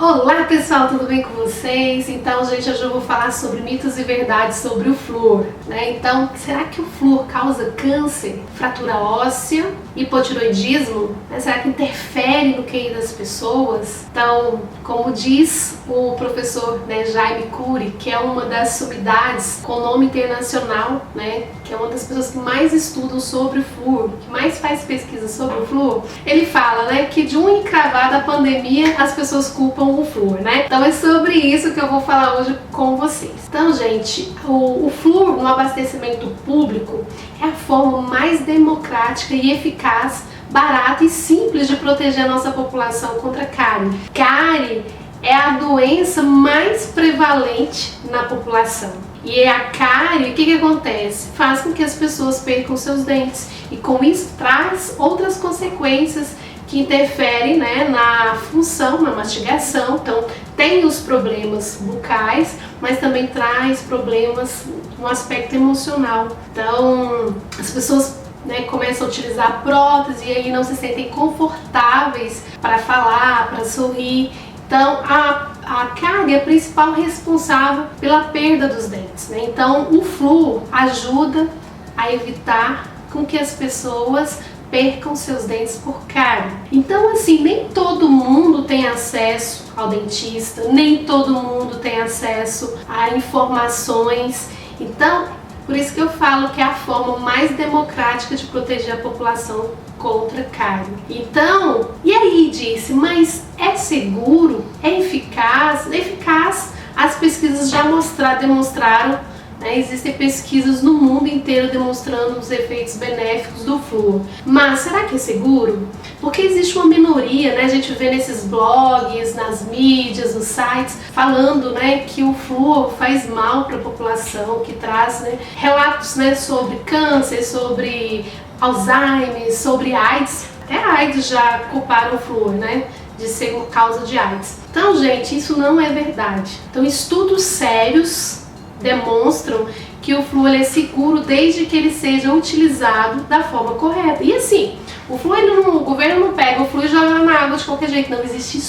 Olá pessoal, tudo bem com vocês? Então, gente, hoje eu vou falar sobre mitos e verdades sobre o flúor, né? Então, será que o flúor causa câncer, fratura óssea, hipotiroidismo? Será que interfere no QI das pessoas? Então, como diz o professor Jaime Cury, que é uma das sumidades com nome internacional, que é uma das pessoas que mais estudam sobre o flúor, que mais faz pesquisa sobre o flúor, ele fala, que de um encravado da pandemia as pessoas culpam o flúor, Então é sobre isso que eu vou falar hoje com vocês. Então, gente, o flúor no abastecimento público é a forma mais democrática e eficaz, barata e simples de proteger a nossa população contra cárie. Cárie é a doença mais prevalente na população. E a cárie, o que acontece? Faz com que as pessoas percam seus dentes e com isso traz outras consequências que interferem na função, na mastigação. Então tem os problemas bucais, mas também traz problemas no aspecto emocional. Então as pessoas começam a utilizar prótese e aí não se sentem confortáveis para falar, para sorrir. Então a cárie é a principal responsável pela perda dos dentes, Então o flúor ajuda a evitar com que as pessoas percam seus dentes por cárie. Então, assim, nem todo mundo tem acesso ao dentista, nem todo mundo tem acesso a informações. Então, por isso que eu falo que é a forma mais democrática de proteger a população contra cárie. Então, e aí disse, mas é seguro? É eficaz? É eficaz. As pesquisas já demonstraram. Existem pesquisas no mundo inteiro demonstrando os efeitos benéficos do flúor. Mas será que é seguro? Porque existe uma minoria, a gente vê nesses blogs, nas mídias, nos sites, falando que o flúor faz mal para a população, que traz relatos sobre câncer, sobre Alzheimer, sobre AIDS. Até a AIDS já culparam o flúor, de ser causa de AIDS. Então, gente, isso não é verdade. Então, estudos sérios demonstram que o flúor é seguro desde que ele seja utilizado da forma correta. E assim, o flúor, o governo não pega o flúor e joga na água de qualquer jeito. Não, existem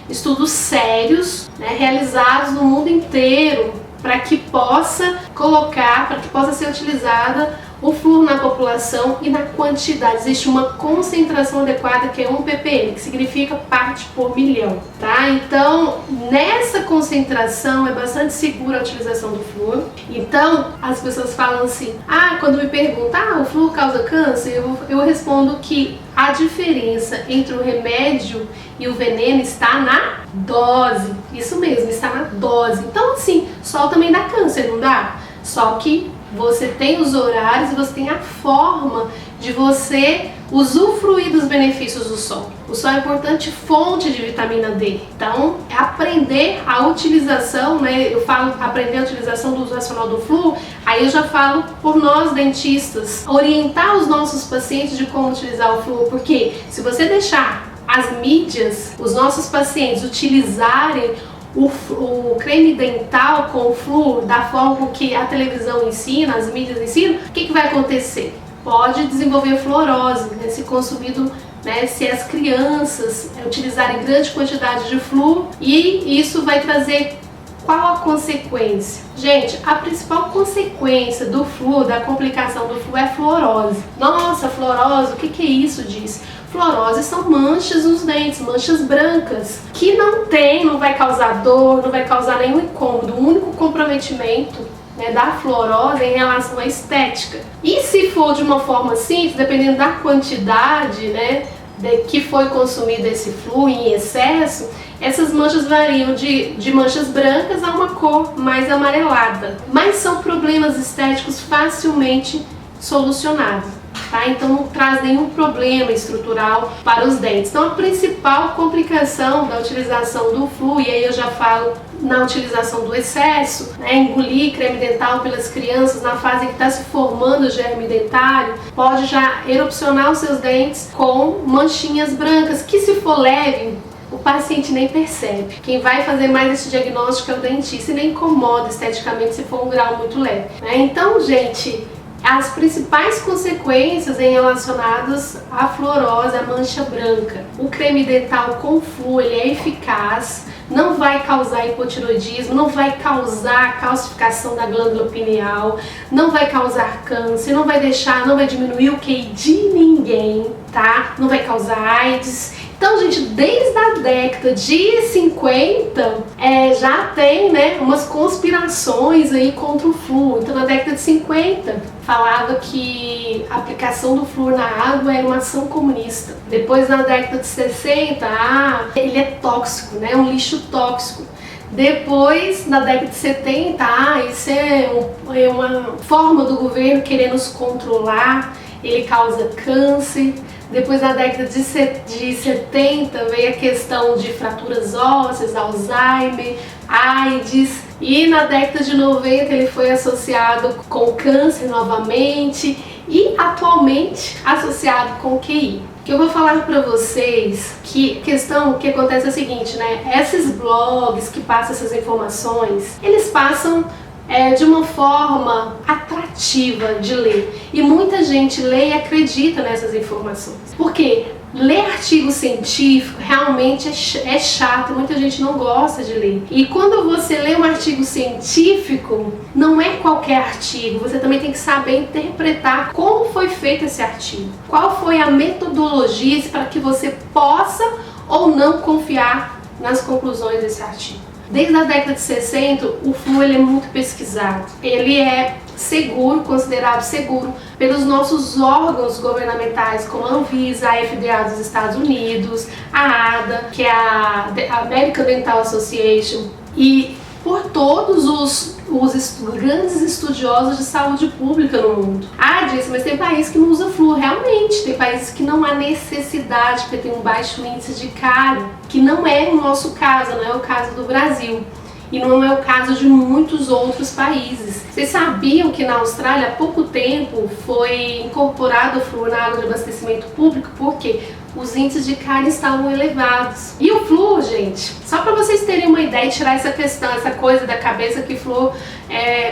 estudos sérios, realizados no mundo inteiro para que possa ser utilizada o flúor na população e na quantidade. Existe uma concentração adequada que é 1 ppm, que significa parte por milhão, Então, nessa concentração é bastante segura a utilização do flúor. Então, as pessoas falam assim, quando me perguntam, o flúor causa câncer? Eu respondo que a diferença entre o remédio e o veneno está na dose. Isso mesmo, está na dose. Então, assim, sol também dá câncer, não dá? Só que você tem os horários e você tem a forma de você usufruir dos benefícios do sol. O sol é uma importante fonte de vitamina D. Então, aprender a utilização, eu falo aprender a utilização do uso racional do flúor, aí eu já falo por nós dentistas, orientar os nossos pacientes de como utilizar o flúor, porque se você deixar as mídias, os nossos pacientes utilizarem o creme dental com o flúor da forma com que a televisão ensina, as mídias ensinam, o que vai acontecer? Pode desenvolver fluorose, se consumido, se as crianças utilizarem grande quantidade de flúor, e isso vai trazer qual a consequência? Gente, a principal consequência do flúor, da complicação do flúor, é a fluorose. Nossa, fluorose, o que é isso? Diz. Fluorose são manchas nos dentes, manchas brancas, que não vai causar dor, não vai causar nenhum incômodo. O único comprometimento da fluorose é em relação à estética. E se for de uma forma simples, dependendo da quantidade que foi consumido esse flúor em excesso, essas manchas variam de manchas brancas a uma cor mais amarelada. Mas são problemas estéticos facilmente solucionados. Então não traz nenhum problema estrutural para os dentes. Então a principal complicação da utilização do flúor, e aí eu já falo na utilização do excesso, engolir creme dental pelas crianças na fase em que está se formando o germe dentário, pode já erupcionar os seus dentes com manchinhas brancas, que se for leve, o paciente nem percebe. Quem vai fazer mais esse diagnóstico é o dentista e nem incomoda esteticamente se for um grau muito leve. Então, gente, as principais consequências relacionadas à fluorose, à mancha branca. O creme dental com flúor ele é eficaz, não vai causar hipotiroidismo, não vai causar calcificação da glândula pineal, não vai causar câncer, não vai diminuir o QI de ninguém, tá? Não vai causar AIDS. Então, gente, desde a década de 50 já tem, né, umas conspirações aí contra o flúor. Então, na década de 50 falava que a aplicação do flúor na água era uma ação comunista. Depois, na década de 60, ele é tóxico, né, um lixo tóxico. Depois, na década de 70, isso é uma forma do governo querer nos controlar, ele causa câncer. Depois, na década de 70, veio a questão de fraturas ósseas, Alzheimer, AIDS. E na década de 90 ele foi associado com câncer novamente e atualmente associado com QI. O que eu vou falar para vocês, que a questão que acontece é a seguinte, né? Esses blogs que passam essas informações, eles passam de uma forma atrativa de ler. E muita gente lê e acredita nessas informações. Porque ler artigo científico realmente é chato, muita gente não gosta de ler. E quando você lê um artigo científico, não é qualquer artigo, você também tem que saber interpretar como foi feito esse artigo. Qual foi a metodologia para que você possa ou não confiar nas conclusões desse artigo. Desde a década de 60, o flúor ele é muito pesquisado. Ele é seguro, considerado seguro pelos nossos órgãos governamentais, como a Anvisa, a FDA dos Estados Unidos, a ADA, que é a American Dental Association, e por todos os grandes estudiosos de saúde pública no mundo. Disse, mas tem país que não usa flúor, realmente, tem países que não há necessidade, porque tem um baixo índice de cárie, que não é o nosso caso, não é o caso do Brasil. E não é o caso de muitos outros países. Vocês sabiam que na Austrália, há pouco tempo, foi incorporado o flúor na água de abastecimento público? Por quê? Os índices de cárie estavam elevados. E o flúor, gente, só para vocês terem uma ideia e tirar essa questão, essa coisa da cabeça que flúor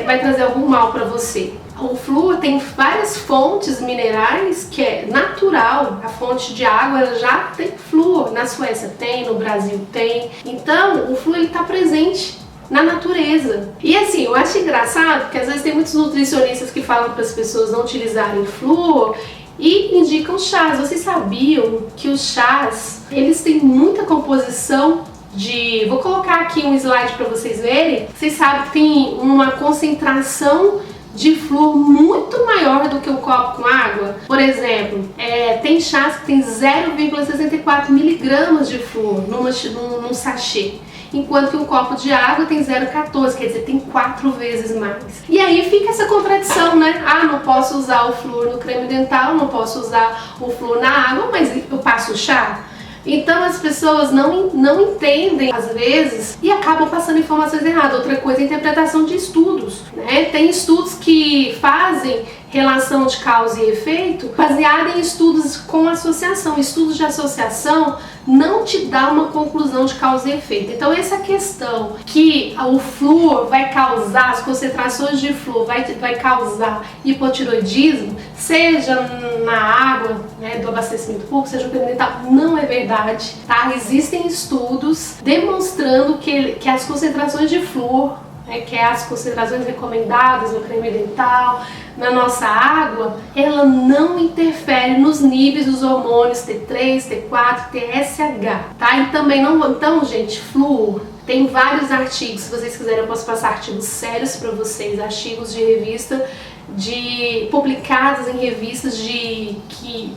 vai trazer algum mal para você. O flúor tem várias fontes minerais que é natural. A fonte de água ela já tem flúor. Na Suécia tem, no Brasil tem. Então, o flúor está presente na natureza. E assim, eu acho engraçado que às vezes tem muitos nutricionistas que falam para as pessoas não utilizarem flúor e indicam chás. Vocês sabiam que os chás, eles têm muita composição de... Vou colocar aqui um slide para vocês verem. Vocês sabem que tem uma concentração de flúor muito maior do que um copo com água. Por exemplo, tem chás que tem 0,64 miligramas de flúor num sachê, enquanto que um copo de água tem 0,14, quer dizer, tem 4 vezes mais. E aí fica essa contradição, né? Não posso usar o flúor no creme dental, não posso usar o flúor na água, mas eu passo chá? Então as pessoas não entendem às vezes e acabam passando informações erradas. Outra coisa é a interpretação de estudos, né? Tem estudos que fazem relação de causa e efeito baseado em estudos com associação. Estudos de associação não te dá uma conclusão de causa e efeito. Então essa questão que o flúor vai causar, as concentrações de flúor vai causar hipotiroidismo, seja na água, né, do abastecimento público, seja no creme dental, não é verdade, tá? Existem estudos demonstrando que as concentrações de flúor, que é as concentrações recomendadas no creme dental, na nossa água, ela não interfere nos níveis dos hormônios T3, T4, TSH, tá? E também então, gente, flúor, tem vários artigos, se vocês quiserem eu posso passar artigos sérios para vocês, artigos de revista, publicados em revistas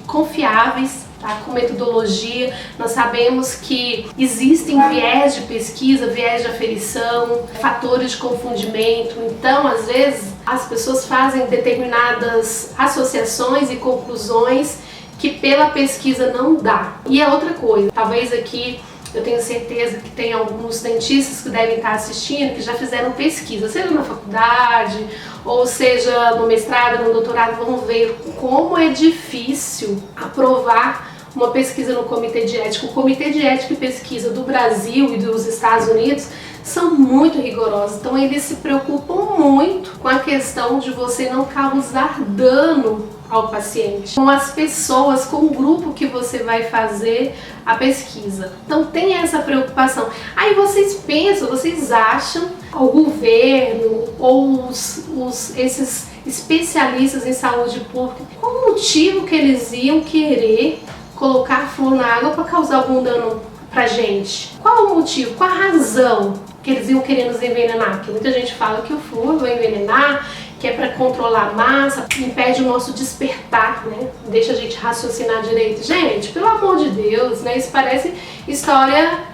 confiáveis, tá? Com metodologia. Nós sabemos que existem viés de pesquisa, viés de aferição, fatores de confundimento. Então, às vezes, as pessoas fazem determinadas associações e conclusões que pela pesquisa não dá. E a outra coisa, talvez aqui eu tenho certeza que tem alguns dentistas que devem estar assistindo que já fizeram pesquisa, seja na faculdade ou seja no mestrado, no doutorado, vão ver como é difícil aprovar uma pesquisa no Comitê de Ética. O Comitê de Ética e Pesquisa do Brasil e dos Estados Unidos são muito rigorosos, então eles se preocupam muito com a questão de você não causar dano ao paciente, com as pessoas, com o grupo que você vai fazer a pesquisa. Então tem essa preocupação. Aí vocês pensam, vocês acham, o governo ou esses especialistas em saúde pública, qual o motivo que eles iam querer colocar flúor na água para causar algum dano pra gente? Qual o motivo, qual a razão que eles iam querer nos envenenar? Porque muita gente fala que o flúor vai envenenar, que é para controlar a massa, impede o nosso despertar, né? Deixa a gente raciocinar direito. Gente, pelo amor de Deus, né? Isso parece história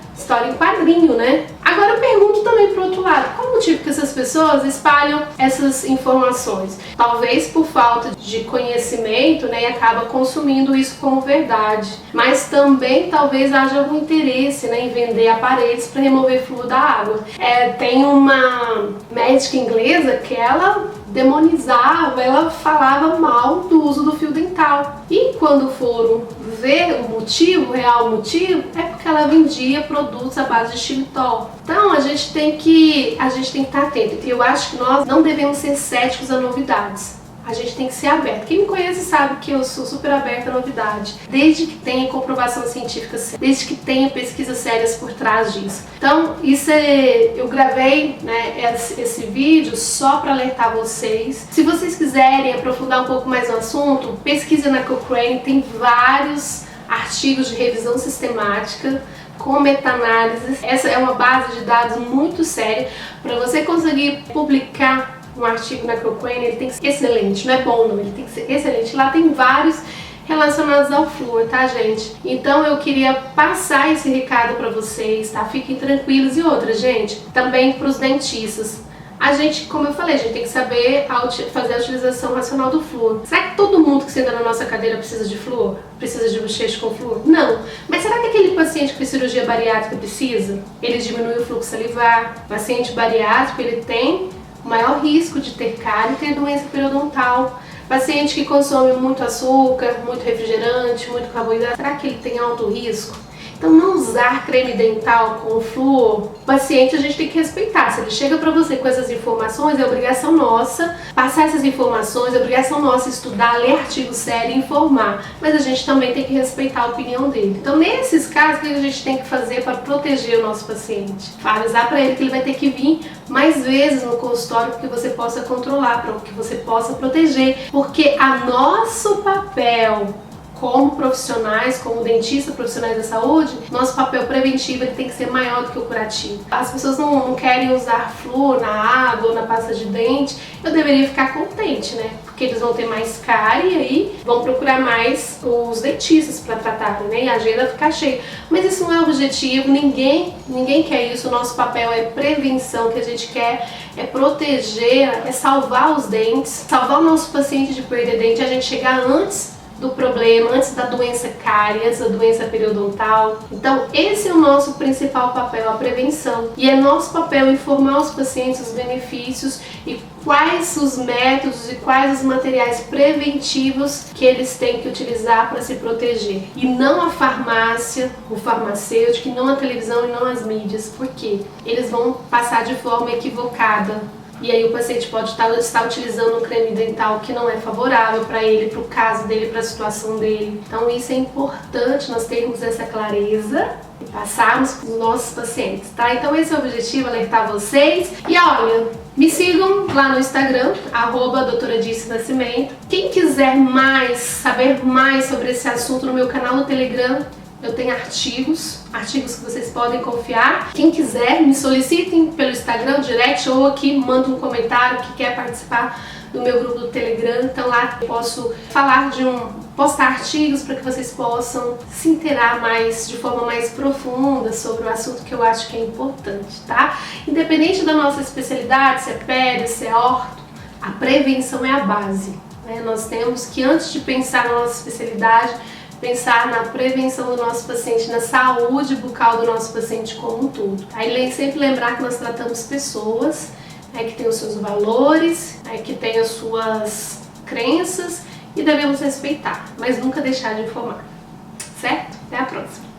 em quadrinho, né? Agora eu pergunto também pro outro lado, qual o motivo que essas pessoas espalham essas informações? Talvez por falta de conhecimento, né, e acaba consumindo isso como verdade. Mas também talvez haja algum interesse, né, em vender aparelhos para remover flúor da água. Tem uma médica inglesa que ela demonizava, ela falava mal do uso do fio dental. E quando foram ver o motivo, o real motivo, é porque ela vendia produtos à base de xilitol. Então a gente tem que estar atento. E eu acho que nós não devemos ser céticos a novidades. A gente tem que ser aberto. Quem me conhece sabe que eu sou super aberta à novidade, desde que tenha comprovação científica, desde que tenha pesquisas sérias por trás disso. Então, eu gravei, né, esse vídeo só para alertar vocês. Se vocês quiserem aprofundar um pouco mais no assunto, pesquisa na Cochrane, tem vários artigos de revisão sistemática com meta-análise. Essa é uma base de dados muito séria para você conseguir publicar um artigo na Cochrane. Ele tem que ser excelente, não é bom não, ele tem que ser excelente. Lá tem vários relacionados ao flúor, tá, gente? Então eu queria passar esse recado para vocês, tá? Fiquem tranquilos. E outra, gente, também para os dentistas. A gente, como eu falei, a gente tem que saber fazer a utilização racional do flúor. Será que todo mundo que senta na nossa cadeira precisa de flúor? Precisa de bochecho com flúor? Não. Mas será que aquele paciente que fez cirurgia bariátrica precisa? Ele diminui o fluxo salivar. O paciente bariátrico, ele tem maior risco de ter cárie e ter doença periodontal. Paciente que consome muito açúcar, muito refrigerante, muito carboidrato, será que ele tem alto risco? Então não usar creme dental com flúor. O paciente a gente tem que respeitar. Se ele chega para você com essas informações, é obrigação nossa passar essas informações, é obrigação nossa estudar, ler artigo sério e informar. Mas a gente também tem que respeitar a opinião dele. Então nesses casos, o que a gente tem que fazer para proteger o nosso paciente? Avisar para ele que ele vai ter que vir mais vezes no consultório para que você possa controlar, para que você possa proteger. Porque nosso papel como profissionais, como dentistas, profissionais da saúde, nosso papel preventivo ele tem que ser maior do que o curativo. As pessoas não querem usar flúor na água ou na pasta de dente. Eu deveria ficar contente, né? Porque eles vão ter mais cárie e aí vão procurar mais os dentistas para tratarem, né? E a agenda ficar cheia. Mas isso não é objetivo, ninguém quer isso. O nosso papel é prevenção, o que a gente quer é proteger, é salvar os dentes, salvar o nosso paciente de perder dente, a gente chegar antes do problema, antes da doença cárie, antes da doença periodontal. Então esse é o nosso principal papel, a prevenção. E é nosso papel informar os pacientes os benefícios e quais os métodos e quais os materiais preventivos que eles têm que utilizar para se proteger. E não a farmácia, o farmacêutico, e não a televisão e não as mídias, porque eles vão passar de forma equivocada. E aí o paciente pode estar utilizando um creme dental que não é favorável para ele, para o caso dele, para a situação dele. Então isso é importante, nós termos essa clareza e passarmos para os nossos pacientes, tá? Então esse é o objetivo, alertar vocês. E olha, me sigam lá no Instagram, @doutoradicenascimento. Quem quiser saber mais sobre esse assunto no meu canal no Telegram, eu tenho artigos que vocês podem confiar. Quem quiser, me solicitem pelo Instagram, direct, ou aqui manda um comentário que quer participar do meu grupo do Telegram. Então lá eu posso postar artigos para que vocês possam se inteirar mais, de forma mais profunda sobre o assunto que eu acho que é importante, tá? Independente da nossa especialidade, se é pério, se é orto, a prevenção é a base, né? Nós temos que, antes de pensar na nossa especialidade, pensar na prevenção do nosso paciente, na saúde bucal do nosso paciente como um todo. Aí sempre lembrar que nós tratamos pessoas, que têm os seus valores, que têm as suas crenças e devemos respeitar, mas nunca deixar de informar, certo? Até a próxima!